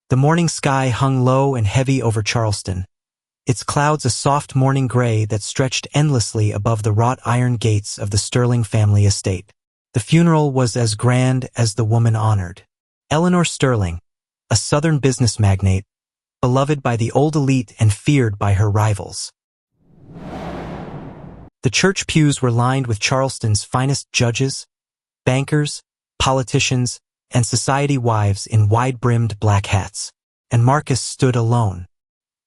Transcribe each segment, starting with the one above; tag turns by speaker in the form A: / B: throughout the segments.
A: The morning sky hung low and heavy over Charleston, its clouds a soft morning gray that stretched endlessly above the wrought iron gates of the Sterling family estate. The funeral was as grand as the woman honored. Eleanor Sterling, a Southern business magnate, beloved by the old elite and feared by her rivals. The church pews were lined with Charleston's finest judges, bankers, politicians, and society wives in wide-brimmed black hats. And Marcus stood alone.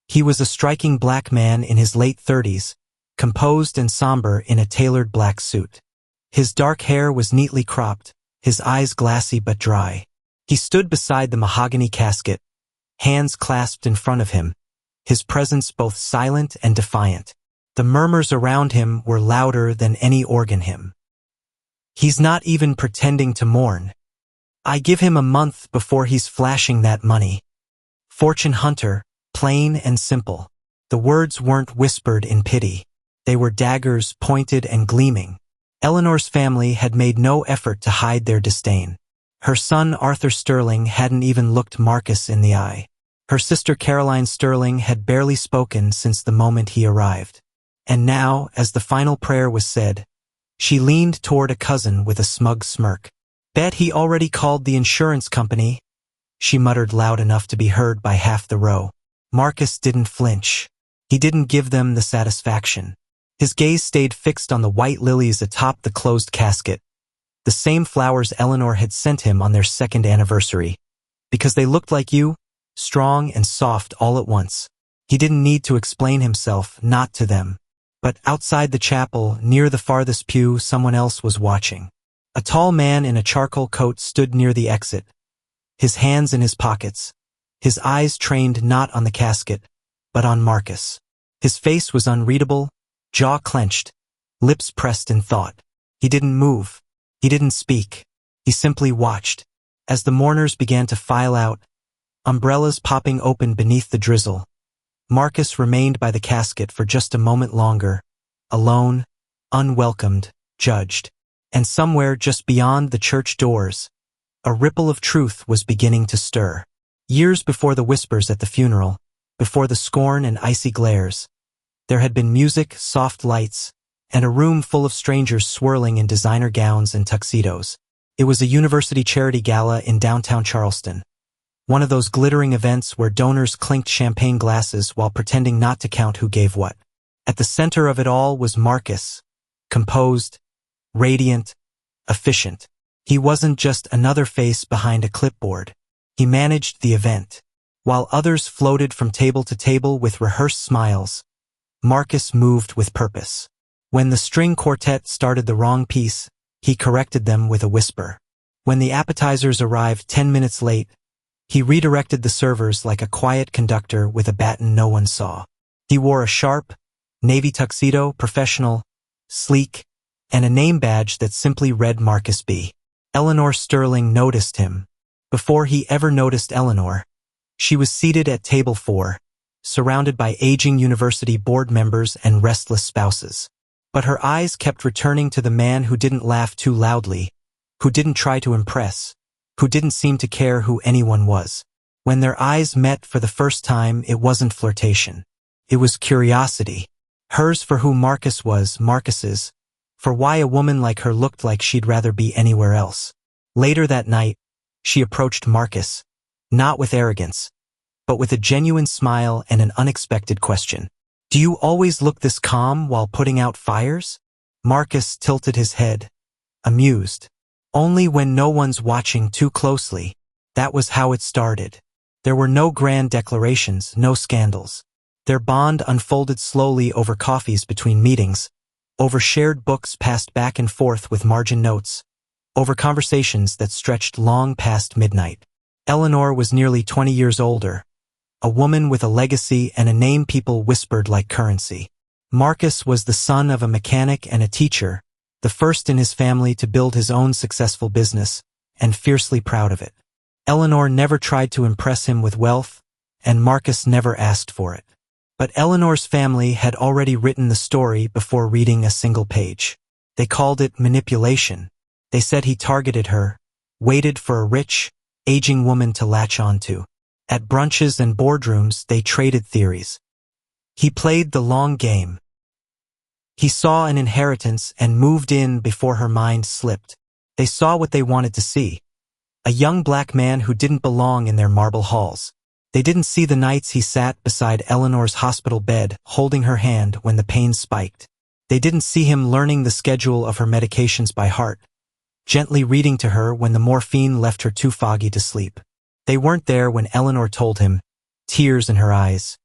A: He was a striking black man in his late 30s, composed and somber in a tailored black suit. His dark hair was neatly cropped, his eyes glassy but dry. He stood beside the mahogany casket, hands clasped in front of him, his presence both silent and defiant. The murmurs around him were louder than any organ hymn. "He's not even pretending to mourn. I give him a month before he's flashing that money. Fortune hunter, plain and simple." The words weren't whispered in pity. They were daggers pointed and gleaming. Eleanor's family had made no effort to hide their disdain. Her son Arthur Sterling hadn't even looked Marcus in the eye. Her sister Caroline Sterling had barely spoken since the moment he arrived. And now, as the final prayer was said, she leaned toward a cousin with a smug smirk. "Bet he already called the insurance company," she muttered loud enough to be heard by half the row. Marcus didn't flinch. He didn't give them the satisfaction. His gaze stayed fixed on the white lilies atop the closed casket, the same flowers Eleanor had sent him on their second anniversary. "Because they looked like you, strong and soft all at once." He didn't need to explain himself, not to them. But outside the chapel, near the farthest pew, someone else was watching. A tall man in a charcoal coat stood near the exit, his hands in his pockets, his eyes trained not on the casket, but on Marcus. His face was unreadable, jaw clenched, lips pressed in thought. He didn't move. He didn't speak. He simply watched. As the mourners began to file out, umbrellas popping open beneath the drizzle, Marcus remained by the casket for just a moment longer, alone, unwelcomed, judged. And somewhere just beyond the church doors, a ripple of truth was beginning to stir. Years before the whispers at the funeral, before the scorn and icy glares, there had been music, soft lights, and a room full of strangers swirling in designer gowns and tuxedos. It was a university charity gala in downtown Charleston, one of those glittering events where donors clinked champagne glasses while pretending not to count who gave what. At the center of it all was Marcus, composed, radiant, efficient. He wasn't just another face behind a clipboard. He managed the event. While others floated from table to table with rehearsed smiles, Marcus moved with purpose. When the string quartet started the wrong piece, he corrected them with a whisper. When the appetizers arrived 10 minutes late, he redirected the servers like a quiet conductor with a baton no one saw. He wore a sharp, navy tuxedo, professional, sleek, and a name badge that simply read Marcus B. Eleanor Sterling noticed him. Before he ever noticed Eleanor, she was seated at table 4, surrounded by aging university board members and restless spouses. But her eyes kept returning to the man who didn't laugh too loudly, who didn't try to impress, who didn't seem to care who anyone was. When their eyes met for the first time, it wasn't flirtation. It was curiosity. Hers for who Marcus was, Marcus's, for why a woman like her looked like she'd rather be anywhere else. Later that night, she approached Marcus, not with arrogance, but with a genuine smile and an unexpected question. "Do you always look this calm while putting out fires?" Marcus tilted his head, amused. "Only when no one's watching too closely." That was how it started. There were no grand declarations, no scandals. Their bond unfolded slowly over coffees between meetings, over shared books passed back and forth with margin notes, over conversations that stretched long past midnight. Eleanor was nearly 20 years older, a woman with a legacy and a name people whispered like currency. Marcus was the son of a mechanic and a teacher, the first in his family to build his own successful business, and fiercely proud of it. Eleanor never tried to impress him with wealth, and Marcus never asked for it. But Eleanor's family had already written the story before reading a single page. They called it manipulation. They said he targeted her, waited for a rich, aging woman to latch onto. At brunches and boardrooms, they traded theories. He played the long game. He saw an inheritance and moved in before her mind slipped. They saw what they wanted to see. A young black man who didn't belong in their marble halls. They didn't see the nights he sat beside Eleanor's hospital bed, holding her hand when the pain spiked. They didn't see him learning the schedule of her medications by heart, gently reading to her when the morphine left her too foggy to sleep. They weren't there when Eleanor told him, tears in her eyes,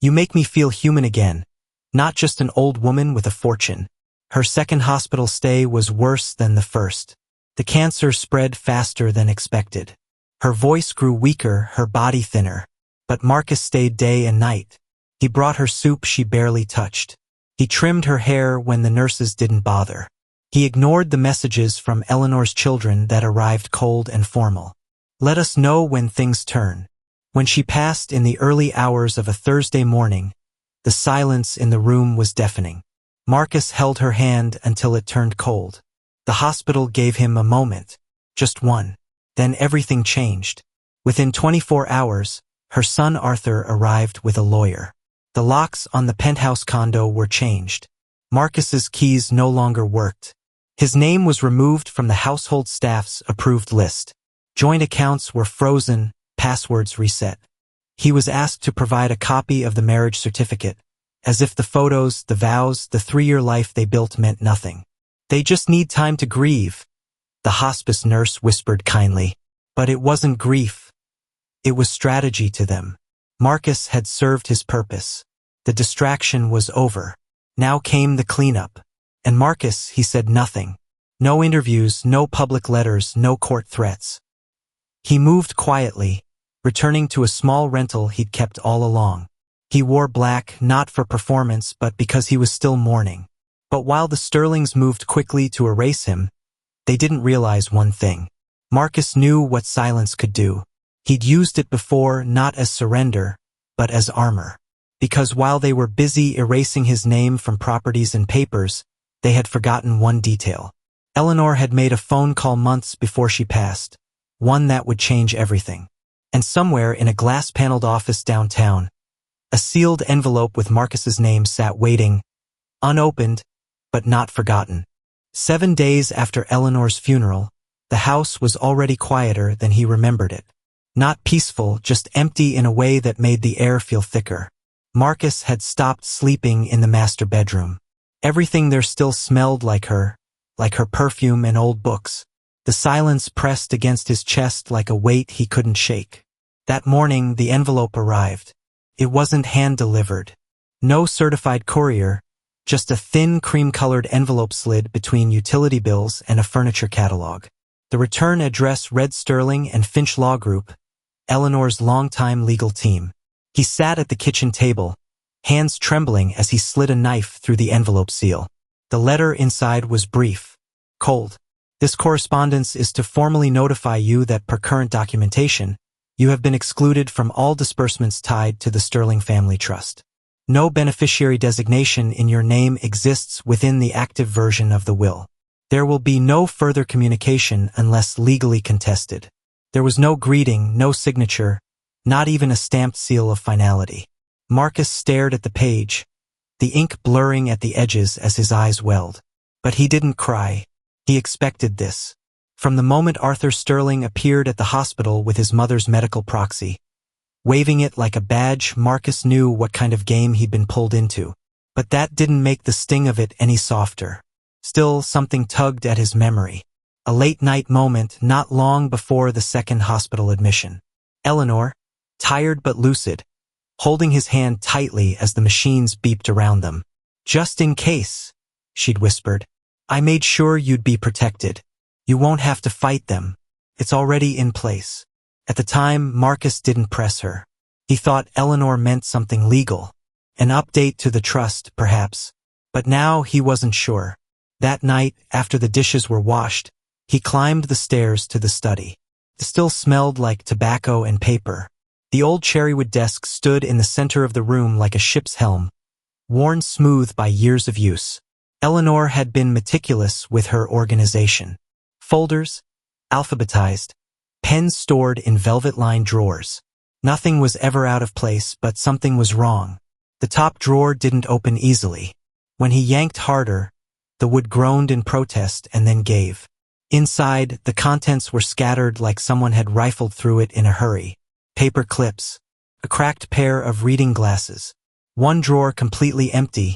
A: "You make me feel human again, not just an old woman with a fortune." Her second hospital stay was worse than the first. The cancer spread faster than expected. Her voice grew weaker, her body thinner. But Marcus stayed day and night. He brought her soup she barely touched. He trimmed her hair when the nurses didn't bother. He ignored the messages from Eleanor's children that arrived cold and formal. "Let us know when things turn." When she passed in the early hours of a Thursday morning, the silence in the room was deafening. Marcus held her hand until it turned cold. The hospital gave him a moment, just one. Then everything changed. Within 24 hours, her son Arthur arrived with a lawyer. The locks on the penthouse condo were changed. Marcus's keys no longer worked. His name was removed from the household staff's approved list. Joint accounts were frozen, passwords reset. He was asked to provide a copy of the marriage certificate, as if the photos, the vows, the 3-year life they built meant nothing. "They just need time to grieve," the hospice nurse whispered kindly. But it wasn't grief. It was strategy to them. Marcus had served his purpose. The distraction was over. Now came the cleanup. And Marcus, he said nothing. No interviews, no public letters, no court threats. He moved quietly, returning to a small rental he'd kept all along. He wore black, not for performance, but because he was still mourning. But while the Sterlings moved quickly to erase him, they didn't realize one thing. Marcus knew what silence could do. He'd used it before, not as surrender, but as armor. Because while they were busy erasing his name from properties and papers, they had forgotten one detail. Eleanor had made a phone call months before she passed, one that would change everything. And somewhere in a glass-paneled office downtown, a sealed envelope with Marcus's name sat waiting, unopened, but not forgotten. 7 days after Eleanor's funeral, the house was already quieter than he remembered it. Not peaceful, just empty in a way that made the air feel thicker. Marcus had stopped sleeping in the master bedroom. Everything there still smelled like her perfume and old books. The silence pressed against his chest like a weight he couldn't shake. That morning, the envelope arrived. It wasn't hand-delivered. No certified courier, just a thin cream-colored envelope slid between utility bills and a furniture catalog. The return address read Sterling and Finch Law Group, Eleanor's longtime legal team. He sat at the kitchen table, hands trembling as he slid a knife through the envelope seal. The letter inside was brief, cold. "This correspondence is to formally notify you that per current documentation, you have been excluded from all disbursements tied to the Sterling Family Trust. No beneficiary designation in your name exists within the active version of the will. There will be no further communication unless legally contested." There was no greeting, no signature, not even a stamped seal of finality. Marcus stared at the page, the ink blurring at the edges as his eyes welled. But he didn't cry. He expected this. From the moment Arthur Sterling appeared at the hospital with his mother's medical proxy, waving it like a badge, Marcus knew what kind of game he'd been pulled into. But that didn't make the sting of it any softer. Still, something tugged at his memory. A late-night moment not long before the second hospital admission. Eleanor, tired but lucid, holding his hand tightly as the machines beeped around them. "Just in case," she'd whispered. "I made sure you'd be protected. You won't have to fight them. It's already in place." At the time, Marcus didn't press her. He thought Eleanor meant something legal. An update to the trust, perhaps. But now he wasn't sure. That night, after the dishes were washed, he climbed the stairs to the study. It still smelled like tobacco and paper. The old cherrywood desk stood in the center of the room like a ship's helm, worn smooth by years of use. Eleanor had been meticulous with her organization. Folders, alphabetized, pens stored in velvet-lined drawers. Nothing was ever out of place, but something was wrong. The top drawer didn't open easily. When he yanked harder, the wood groaned in protest and then gave. Inside, the contents were scattered like someone had rifled through it in a hurry. Paper clips, a cracked pair of reading glasses, one drawer completely empty,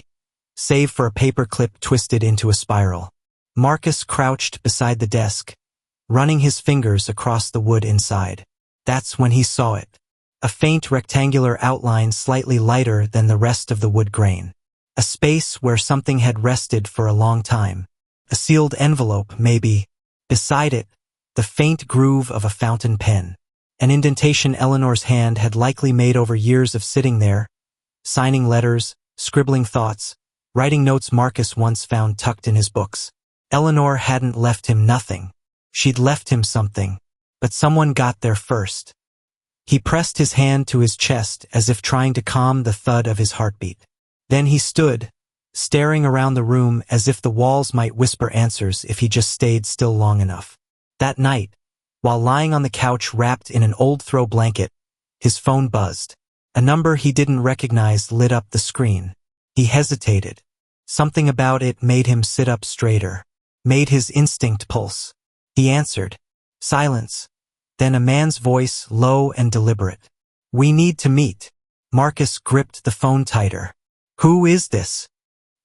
A: save for a paper clip twisted into a spiral. Marcus crouched beside the desk, running his fingers across the wood inside. That's when he saw it. A faint rectangular outline slightly lighter than the rest of the wood grain. A space where something had rested for a long time. A sealed envelope, maybe. Beside it, the faint groove of a fountain pen. An indentation Eleanor's hand had likely made over years of sitting there, signing letters, scribbling thoughts, writing notes Marcus once found tucked in his books. Eleanor hadn't left him nothing. She'd left him something, but someone got there first. He pressed his hand to his chest as if trying to calm the thud of his heartbeat. Then he stood, staring around the room as if the walls might whisper answers if he just stayed still long enough. That night, while lying on the couch wrapped in an old throw blanket, his phone buzzed. A number he didn't recognize lit up the screen. He hesitated. Something about it made him sit up straighter, made his instinct pulse. He answered. Silence. Then a man's voice, low and deliberate. We need to meet. Marcus gripped the phone tighter. Who is this?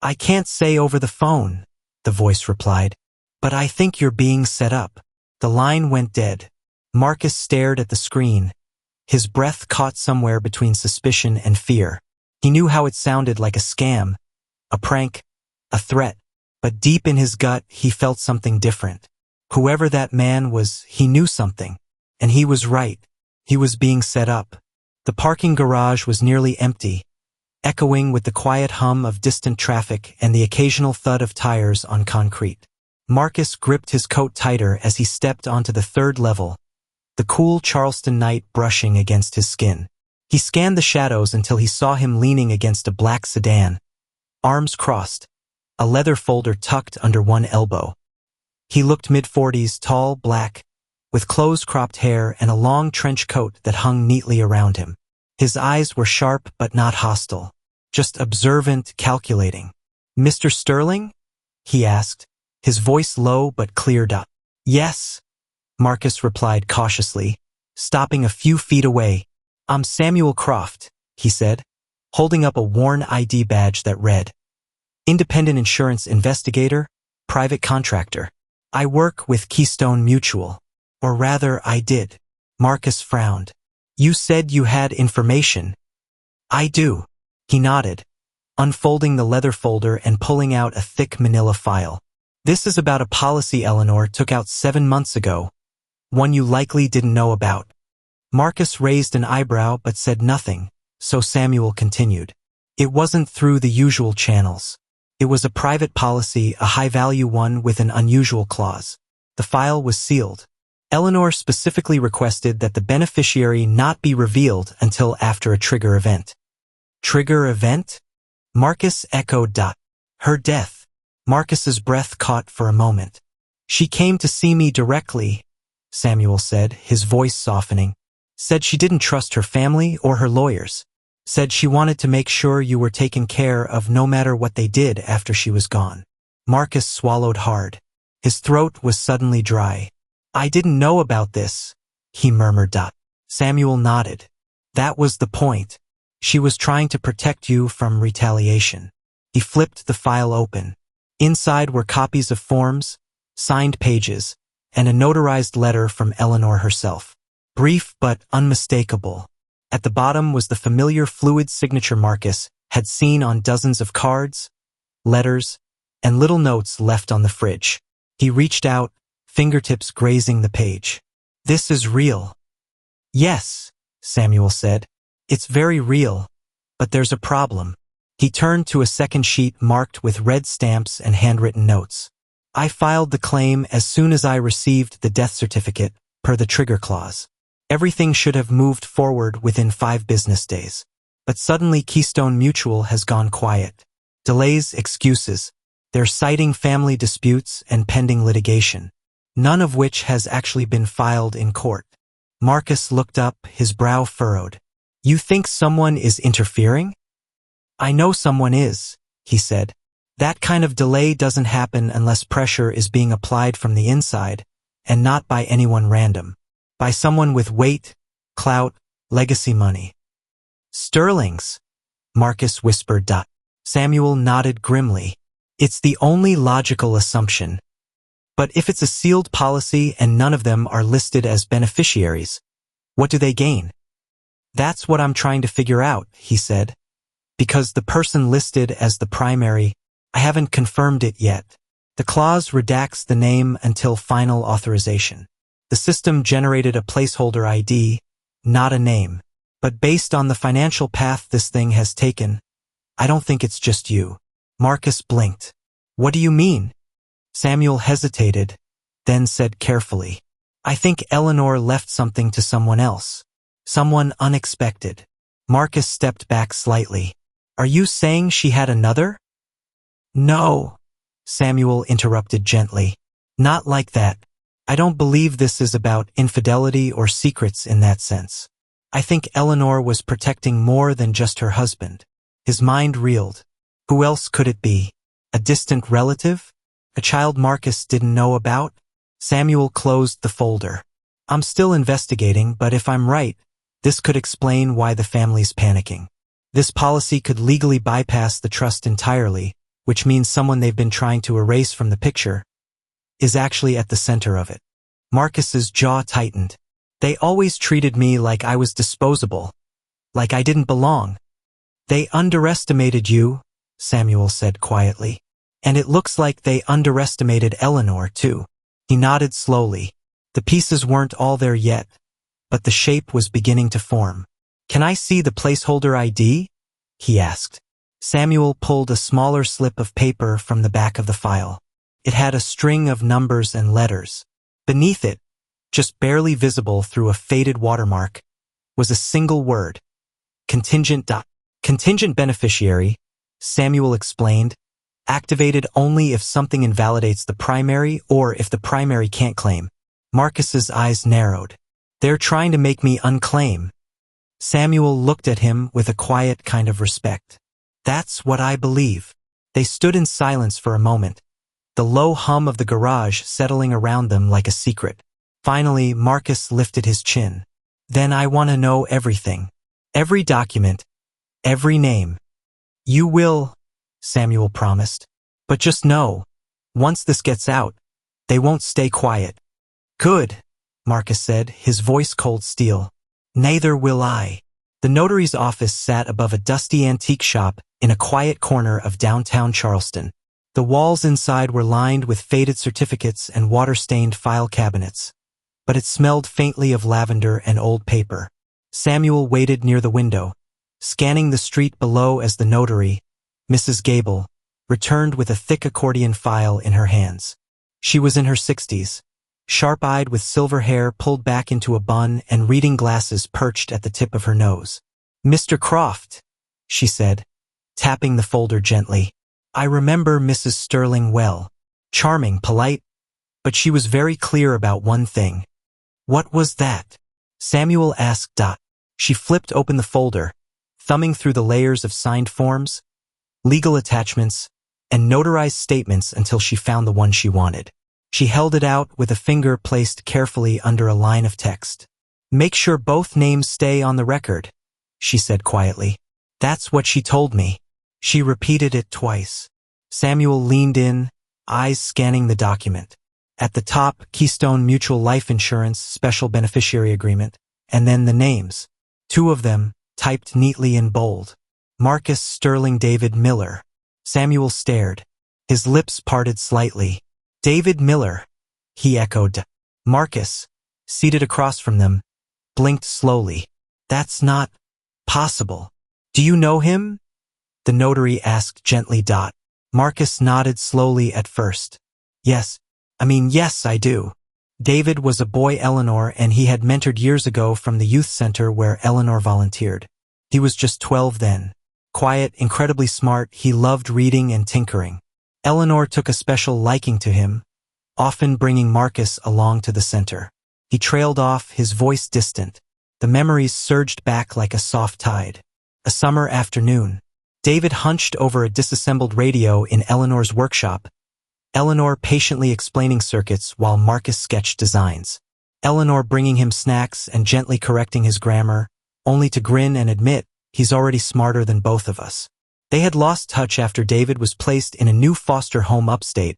A: I can't say over the phone, the voice replied. But I think you're being set up. The line went dead. Marcus stared at the screen. His breath caught somewhere between suspicion and fear. He knew how it sounded, like a scam, a prank, a threat. But deep in his gut, he felt something different. Whoever that man was, he knew something. And he was right. He was being set up. The parking garage was nearly empty, echoing with the quiet hum of distant traffic and the occasional thud of tires on concrete. Marcus gripped his coat tighter as he stepped onto the third level, the cool Charleston night brushing against his skin. He scanned the shadows until he saw him leaning against a black sedan, arms crossed, a leather folder tucked under one elbow. He looked mid-40s, tall, black, with close-cropped hair and a long trench coat that hung neatly around him. His eyes were sharp but not hostile, just observant, calculating. Mr. Sterling? He asked, his voice low but clear. Yes, Marcus replied cautiously, stopping a few feet away. I'm Samuel Croft, he said, holding up a worn ID badge that read, Independent Insurance Investigator, Private Contractor. I work with Keystone Mutual. Or rather, I did. Marcus frowned. You said you had information. I do. He nodded, unfolding the leather folder and pulling out a thick manila file. This is about a policy Eleanor took out 7 months ago, one you likely didn't know about. Marcus raised an eyebrow but said nothing, so Samuel continued. It wasn't through the usual channels. It was a private policy, a high-value one with an unusual clause. The file was sealed. Eleanor specifically requested that the beneficiary not be revealed until after a trigger event. Trigger event? Marcus echoed. Her death. Marcus's breath caught for a moment. She came to see me directly, Samuel said, his voice softening. Said she didn't trust her family or her lawyers. Said she wanted to make sure you were taken care of no matter what they did after she was gone. Marcus swallowed hard. His throat was suddenly dry. I didn't know about this, he murmured. Samuel nodded. That was the point. She was trying to protect you from retaliation. He flipped the file open. Inside were copies of forms, signed pages, and a notarized letter from Eleanor herself. Brief but unmistakable. At the bottom was the familiar fluid signature Marcus had seen on dozens of cards, letters, and little notes left on the fridge. He reached out, fingertips grazing the page. This is real. Yes, Samuel said. It's very real, but there's a problem. He turned to a second sheet marked with red stamps and handwritten notes. I filed the claim as soon as I received the death certificate, per the trigger clause. Everything should have moved forward within 5 business days. But suddenly Keystone Mutual has gone quiet. Delays, excuses. They're citing family disputes and pending litigation, none of which has actually been filed in court. Marcus looked up, his brow furrowed. You think someone is interfering? I know someone is, he said. That kind of delay doesn't happen unless pressure is being applied from the inside, and not by anyone random. By someone with weight, clout, legacy money. Sterling's, Marcus whispered. Samuel nodded grimly. It's the only logical assumption. But if it's a sealed policy and none of them are listed as beneficiaries, what do they gain? That's what I'm trying to figure out, he said. Because the person listed as the primary, I haven't confirmed it yet. The clause redacts the name until final authorization. The system generated a placeholder ID, not a name. But based on the financial path this thing has taken, I don't think it's just you. Marcus blinked. What do you mean? Samuel hesitated, then said carefully. I think Eleanor left something to someone else. Someone unexpected. Marcus stepped back slightly. Are you saying she had another? No, Samuel interrupted gently. Not like that. I don't believe this is about infidelity or secrets in that sense. I think Eleanor was protecting more than just her husband. His mind reeled. Who else could it be? A distant relative? A child Marcus didn't know about? Samuel closed the folder. I'm still investigating, but if I'm right, this could explain why the family's panicking. This policy could legally bypass the trust entirely, which means someone they've been trying to erase from the picture is actually at the center of it. Marcus's jaw tightened. They always treated me like I was disposable, like I didn't belong. They underestimated you, Samuel said quietly. And it looks like they underestimated Eleanor, too. He nodded slowly. The pieces weren't all there yet, but the shape was beginning to form. Can I see the placeholder ID? He asked. Samuel pulled a smaller slip of paper from the back of the file. It had a string of numbers and letters. Beneath it, just barely visible through a faded watermark, was a single word. Contingent. Contingent beneficiary, Samuel explained, activated only if something invalidates the primary or if the primary can't claim. Marcus's eyes narrowed. They're trying to make me unclaim. Samuel looked at him with a quiet kind of respect. That's what I believe. They stood in silence for a moment, the low hum of the garage settling around them like a secret. Finally, Marcus lifted his chin. Then I want to know everything. Every document. Every name. You will, Samuel promised. But just know, once this gets out, they won't stay quiet. Good, Marcus said, his voice cold steel. Neither will I. The notary's office sat above a dusty antique shop in a quiet corner of downtown Charleston. The walls inside were lined with faded certificates and water-stained file cabinets, but it smelled faintly of lavender and old paper. Samuel waited near the window, scanning the street below as the notary, Mrs. Gable, returned with a thick accordion file in her hands. She was in her 60s, sharp-eyed with silver hair pulled back into a bun and reading glasses perched at the tip of her nose. Mr. Croft, she said, tapping the folder gently. I remember Mrs. Sterling well. Charming, polite, but she was very clear about one thing. What was that? Samuel asked. She flipped open the folder, thumbing through the layers of signed forms, legal attachments, and notarized statements until she found the one she wanted. She held it out with a finger placed carefully under a line of text. Make sure both names stay on the record, she said quietly. That's what she told me. She repeated it twice. Samuel leaned in, eyes scanning the document. At the top, Keystone Mutual Life Insurance Special Beneficiary Agreement, and then the names. Two of them, typed neatly in bold. Marcus Sterling David Miller. Samuel stared. His lips parted slightly. David Miller, he echoed. Marcus, seated across from them, blinked slowly. That's not possible. Do you know him? The notary asked gently. Marcus nodded slowly at first. Yes, I do. David was a boy Eleanor and he had mentored years ago from the youth center where Eleanor volunteered. He was just 12 then. Quiet, incredibly smart, he loved reading and tinkering. Eleanor took a special liking to him, often bringing Marcus along to the center. He He trailed off, his voice distant. The memories surged back like a soft tide. A summer afternoon. David hunched over a disassembled radio in Eleanor's workshop, Eleanor patiently explaining circuits while Marcus sketched designs. Eleanor bringing him snacks and gently correcting his grammar, only to grin and admit, he's already smarter than both of us. They had lost touch after David was placed in a new foster home upstate,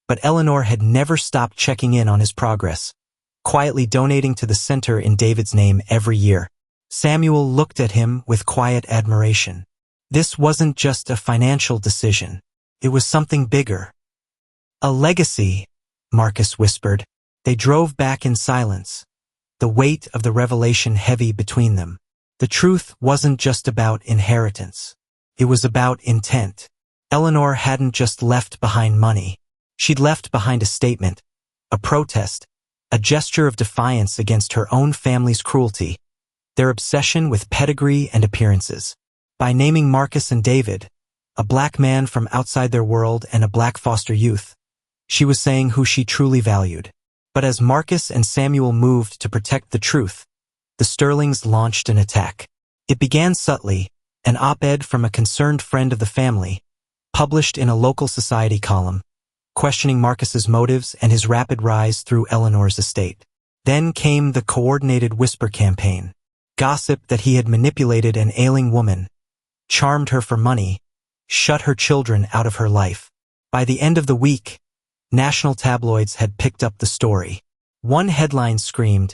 A: but Eleanor had never stopped checking in on his progress, quietly donating to the center in David's name every year. Samuel looked at him with quiet admiration. This wasn't just a financial decision. It was something bigger. A legacy, Marcus whispered. They drove back in silence, the weight of the revelation heavy between them. The truth wasn't just about inheritance. It was about intent. Eleanor hadn't just left behind money. She'd left behind a statement, a protest, a gesture of defiance against her own family's cruelty, their obsession with pedigree and appearances. By naming Marcus and David, a black man from outside their world and a black foster youth, she was saying who she truly valued. But as Marcus and Samuel moved to protect the truth, the Sterlings launched an attack. It began subtly, an op-ed from a concerned friend of the family, published in a local society column, questioning Marcus's motives and his rapid rise through Eleanor's estate. Then came the coordinated whisper campaign. Gossip that he had manipulated an ailing woman, charmed her for money, shut her children out of her life. By the end of the week, national tabloids had picked up the story. One headline screamed,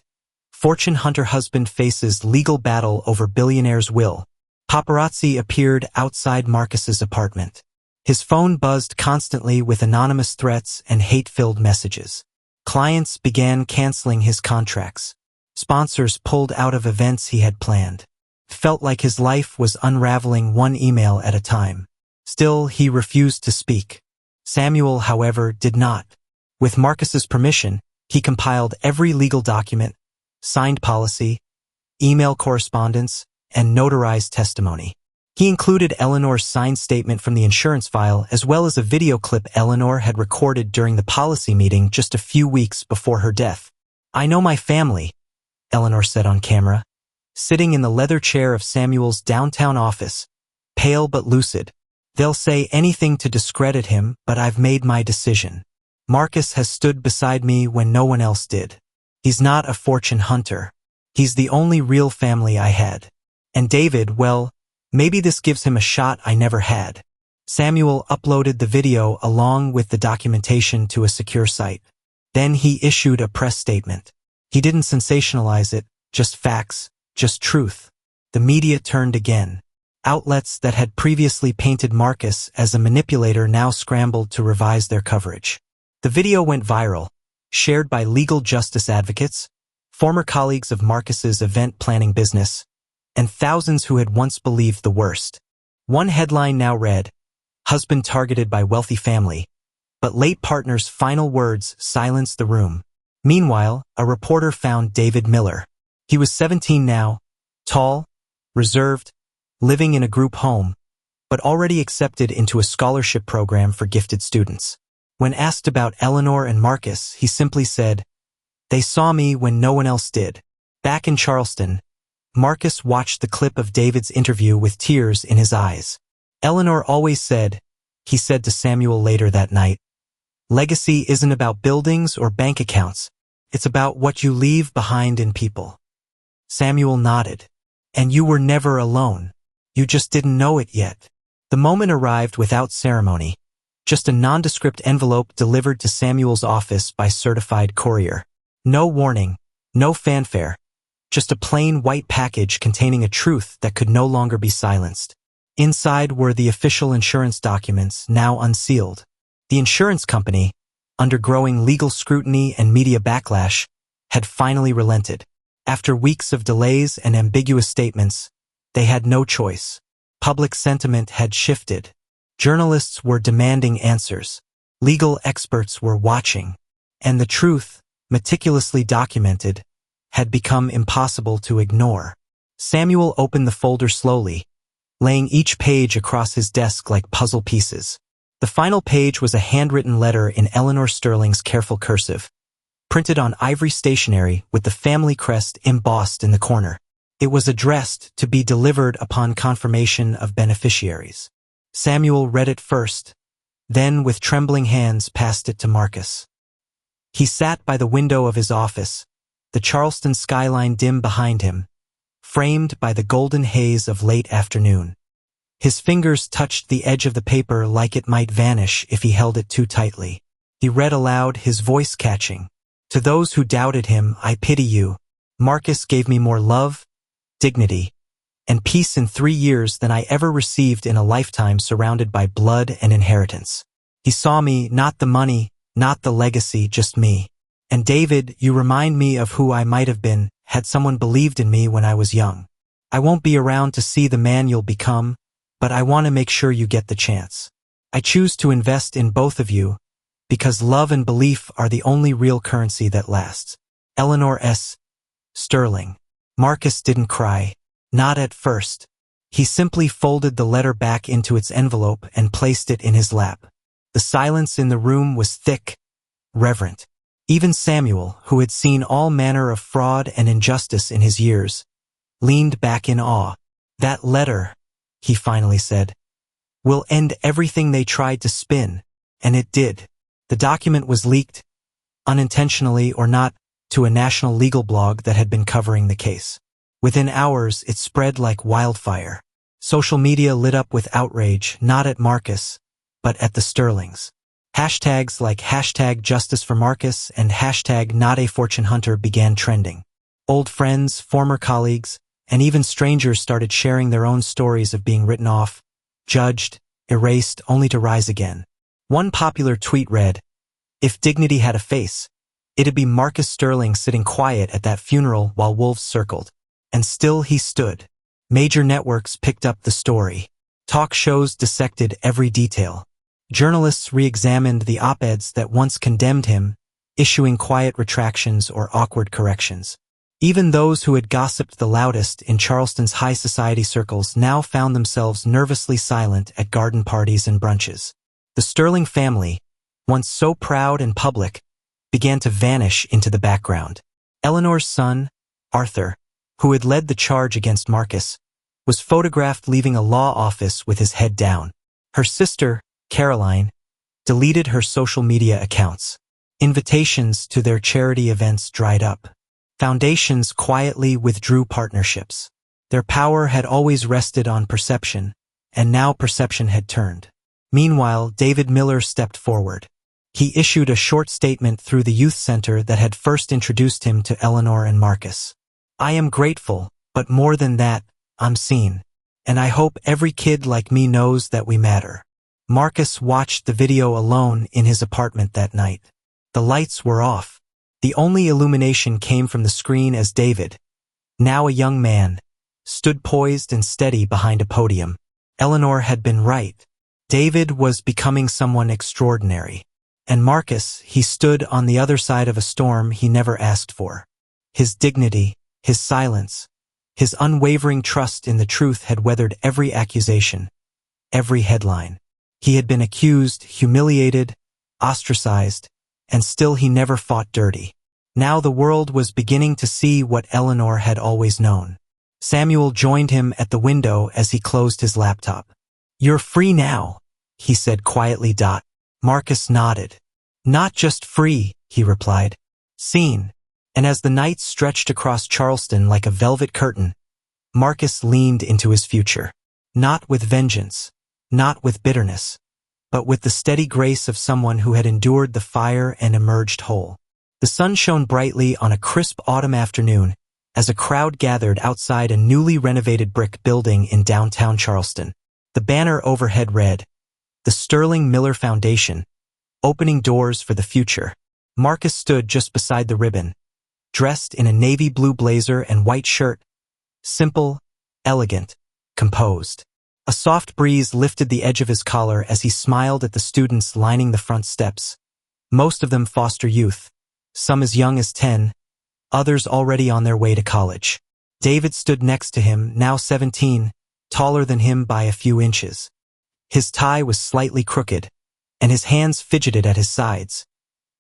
A: "Fortune hunter husband faces legal battle over billionaire's will." Paparazzi appeared outside Marcus's apartment. His phone buzzed constantly with anonymous threats and hate-filled messages. Clients began canceling his contracts. Sponsors pulled out of events he had planned. It felt like his life was unraveling one email at a time. Still, he refused to speak. Samuel, however, did not. With Marcus's permission, he compiled every legal document, signed policy, email correspondence, and notarized testimony. He included Eleanor's signed statement from the insurance file as well as a video clip Eleanor had recorded during the policy meeting just a few weeks before her death. "I know my family," Eleanor said on camera, sitting in the leather chair of Samuel's downtown office, pale but lucid. "They'll say anything to discredit him, but I've made my decision. Marcus has stood beside me when no one else did. He's not a fortune hunter. He's the only real family I had. And David, well, maybe this gives him a shot I never had." Samuel uploaded the video along with the documentation to a secure site. Then he issued a press statement. He didn't sensationalize it, just facts, just truth. The media turned again. Outlets that had previously painted Marcus as a manipulator now scrambled to revise their coverage. The video went viral, shared by legal justice advocates, former colleagues of Marcus's event planning business, and thousands who had once believed the worst. One headline now read, "Husband targeted by wealthy family, but late partner's final words silenced the room." Meanwhile, a reporter found David Miller. He was 17 now, tall, reserved, living in a group home, but already accepted into a scholarship program for gifted students. When asked about Eleanor and Marcus, he simply said, "They saw me when no one else did." Back in Charleston, Marcus watched the clip of David's interview with tears in his eyes. "Eleanor always said," he said to Samuel later that night, "legacy isn't about buildings or bank accounts. It's about what you leave behind in people." Samuel nodded. "And you were never alone. You just didn't know it yet." The moment arrived without ceremony. Just a nondescript envelope delivered to Samuel's office by certified courier. No warning, no fanfare. Just a plain white package containing a truth that could no longer be silenced. Inside were the official insurance documents, now unsealed. The insurance company, under growing legal scrutiny and media backlash, had finally relented. After weeks of delays and ambiguous statements, they had no choice. Public sentiment had shifted. Journalists were demanding answers. Legal experts were watching. And the truth, meticulously documented, had become impossible to ignore. Samuel opened the folder slowly, laying each page across his desk like puzzle pieces. The final page was a handwritten letter in Eleanor Sterling's careful cursive. printed on ivory stationery with the family crest embossed in the corner. It was addressed to be delivered upon confirmation of beneficiaries. Samuel read it first, then with trembling hands passed it to Marcus. He sat by the window of his office, the Charleston skyline dim behind him, framed by the golden haze of late afternoon. His fingers touched the edge of the paper like it might vanish if he held it too tightly. He read aloud, his voice catching. To those who doubted him, I pity you. Marcus gave me more love, dignity, and peace in 3 years than I ever received in a lifetime surrounded by blood and inheritance. He saw me, not the money, not the legacy, just me. And David, you remind me of who I might have been had someone believed in me when I was young. I won't be around to see the man you'll become, but I want to make sure you get the chance. I choose to invest in both of you because love and belief are the only real currency that lasts. Eleanor S. Sterling. Marcus didn't cry. Not at first. He simply folded the letter back into its envelope and placed it in his lap. The silence in the room was thick, reverent. Even Samuel, who had seen all manner of fraud and injustice in his years, leaned back in awe. That letter, he finally said, will end everything they tried to spin, and it did. The document was leaked, unintentionally or not, to a national legal blog that had been covering the case. Within hours, it spread like wildfire. Social media lit up with outrage, not at Marcus, but at the Sterlings. Hashtags like #JusticeForMarcus and #NotAFortuneHunter began trending. Old friends, former colleagues, and even strangers started sharing their own stories of being written off, judged, erased, only to rise again. One popular tweet read, "If dignity had a face, it'd be Marcus Sterling sitting quiet at that funeral while wolves circled." And still he stood. Major networks picked up the story. Talk shows dissected every detail. Journalists re-examined the op-eds that once condemned him, issuing quiet retractions or awkward corrections. Even those who had gossiped the loudest in Charleston's high society circles now found themselves nervously silent at garden parties and brunches. The Sterling family, once so proud and public, began to vanish into the background. Eleanor's son, Arthur, who had led the charge against Marcus, was photographed leaving a law office with his head down. Her sister, Caroline, deleted her social media accounts. Invitations to their charity events dried up. Foundations quietly withdrew partnerships. Their power had always rested on perception, and now perception had turned. Meanwhile, David Miller stepped forward. He issued a short statement through the youth center that had first introduced him to Eleanor and Marcus. "I am grateful, but more than that, I'm seen. And I hope every kid like me knows that we matter." Marcus watched the video alone in his apartment that night. The lights were off. The only illumination came from the screen as David, now a young man, stood poised and steady behind a podium. Eleanor had been right. David was becoming someone extraordinary. And Marcus, he stood on the other side of a storm he never asked for. His dignity, his silence, his unwavering trust in the truth had weathered every accusation, every headline. He had been accused, humiliated, ostracized, and still he never fought dirty. Now the world was beginning to see what Eleanor had always known. Samuel joined him at the window as he closed his laptop. "You're free now," he said quietly. Marcus nodded. "Not just free," he replied. "Seen." And as the night stretched across Charleston like a velvet curtain, Marcus leaned into his future. Not with vengeance, not with bitterness, but with the steady grace of someone who had endured the fire and emerged whole. The sun shone brightly on a crisp autumn afternoon as a crowd gathered outside a newly renovated brick building in downtown Charleston. The banner overhead read, "The Sterling Miller Foundation, opening doors for the future." Marcus stood just beside the ribbon, dressed in a navy blue blazer and white shirt, simple, elegant, composed. A soft breeze lifted the edge of his collar as he smiled at the students lining the front steps, most of them foster youth, some as young as 10, others already on their way to college. David stood next to him, now 17, taller than him by a few inches. His tie was slightly crooked, and his hands fidgeted at his sides,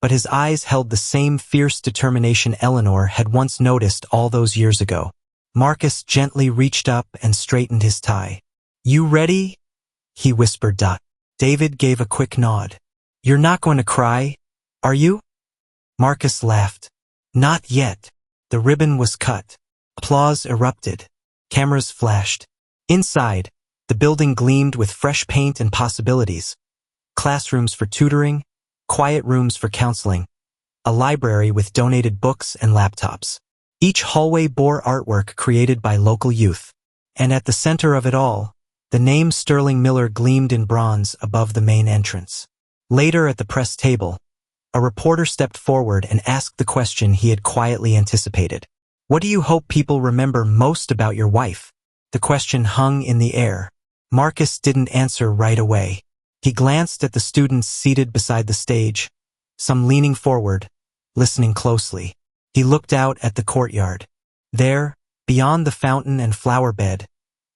A: but his eyes held the same fierce determination Eleanor had once noticed all those years ago. Marcus gently reached up and straightened his tie. "You ready?" he whispered. David gave a quick nod. "You're not going to cry, are you?" Marcus laughed. "Not yet." The ribbon was cut. Applause erupted. Cameras flashed. Inside, the building gleamed with fresh paint and possibilities. Classrooms for tutoring, quiet rooms for counseling, a library with donated books and laptops. Each hallway bore artwork created by local youth. And at the center of it all, the name Sterling Miller gleamed in bronze above the main entrance. Later at the press table, a reporter stepped forward and asked the question he had quietly anticipated. "What do you hope people remember most about your wife?" The question hung in the air. Marcus didn't answer right away. He glanced at the students seated beside the stage, some leaning forward, listening closely. He looked out at the courtyard. There, beyond the fountain and flower bed,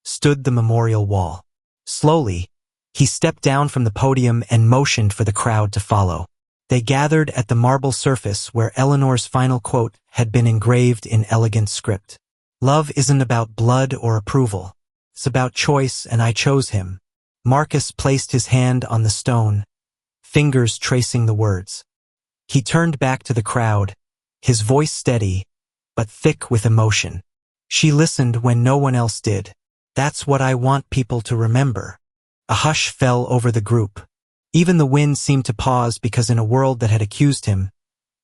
A: stood the memorial wall. Slowly, he stepped down from the podium and motioned for the crowd to follow. They gathered at the marble surface where Eleanor's final quote had been engraved in elegant script. "Love isn't about blood or approval. It's about choice, and I chose him." Marcus placed his hand on the stone, fingers tracing the words. He turned back to the crowd, his voice steady, but thick with emotion. "She listened when no one else did. That's what I want people to remember." A hush fell over the group. Even the wind seemed to pause because in a world that had accused him,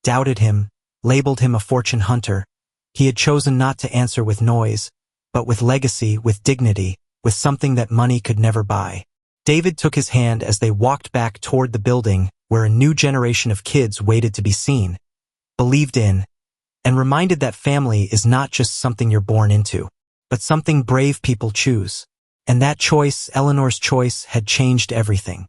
A: doubted him, labeled him a fortune hunter, he had chosen not to answer with noise, but with legacy, with dignity, with something that money could never buy. David took his hand as they walked back toward the building where a new generation of kids waited to be seen, believed in, and reminded that family is not just something you're born into, but something brave people choose. And that choice, Eleanor's choice, had changed everything.